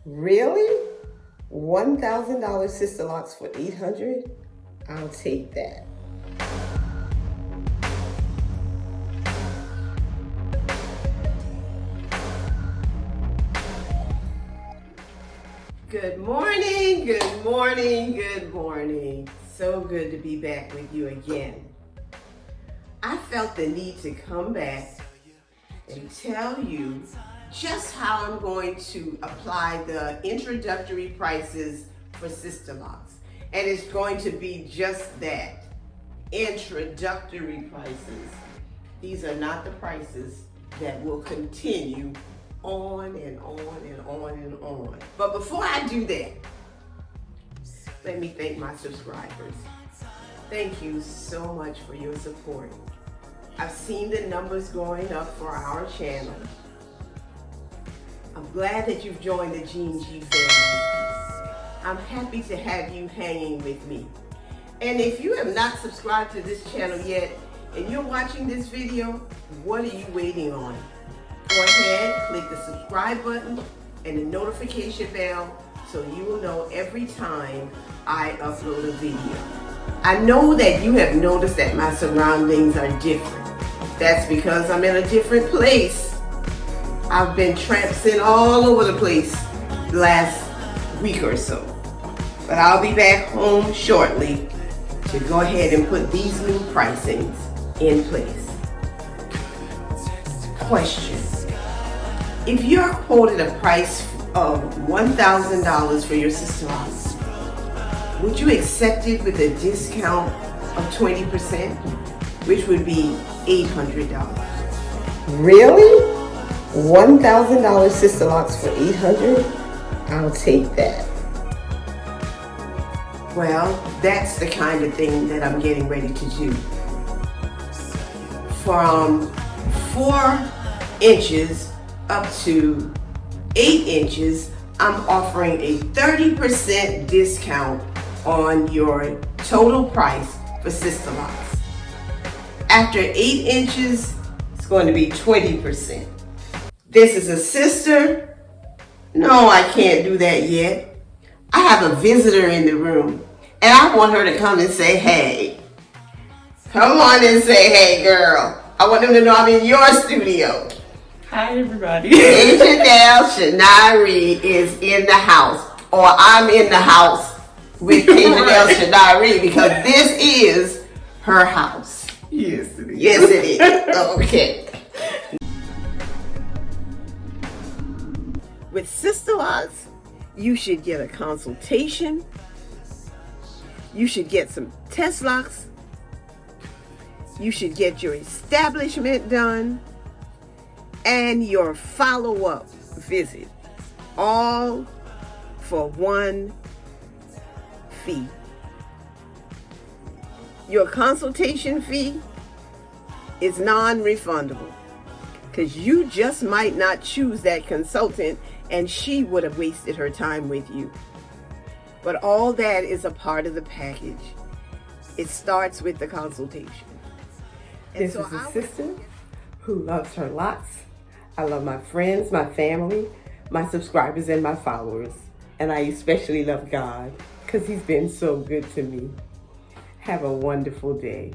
Really? $1,000 Sisterlocks for $800? I'll take that. Good morning, good morning, good morning. So good to be back with you again. I felt the need to come back and tell you just how I'm going to apply the introductory prices for Sisterlocks. And it's going to be just that, introductory prices. These are not the prices that will continue on and on and on and on. But before I do that, let me thank my subscribers. Thank you so much for your support. I've seen the numbers going up for our channel. I'm glad that you've joined the Gene G family. I'm happy to have you hanging with me. And if you have not subscribed to this channel yet, and you're watching this video, what are you waiting on? Go ahead, click the subscribe button and the notification bell so you will know every time I upload a video. I know that you have noticed that my surroundings are different. That's because I'm in a different place. I've been traipsing all over the place the last week or so. But I'll be back home shortly to go ahead and put these new pricings in place. Question. If you're quoted a price of $1,000 for your Sisterlocks, would you accept it with a discount of 20%, which would be $800? Really? $1,000 Sisterlocks for $800? I'll take that. Well, that's the kind of thing that I'm getting ready to do. From 4 inches up to 8 inches, I'm offering a 30% discount on your total price for Sisterlocks. After 8 inches, it's going to be 20%. This is a sister? No, I can't do that yet. I have a visitor in the room, and I want her to come and say hey. Come on and say hey, girl. I want them to know I'm in your studio. Hi, everybody. Janelle Shanari is in the house, or I'm in the house with Janelle Shanari because this is her house. Yes, it is. Yes, it is. Okay. With Sisterlocks, you should get a consultation. You should get some test locks. You should get your establishment done and your follow-up visit, all for one fee. Your consultation fee is non-refundable because you just might not choose that consultant and she would have wasted her time with you. But all that is a part of the package. It starts with the consultation. This is a sister who loves her locks. I love my friends, my family, my subscribers, and my followers. And I especially love God because He's been so good to me. Have a wonderful day.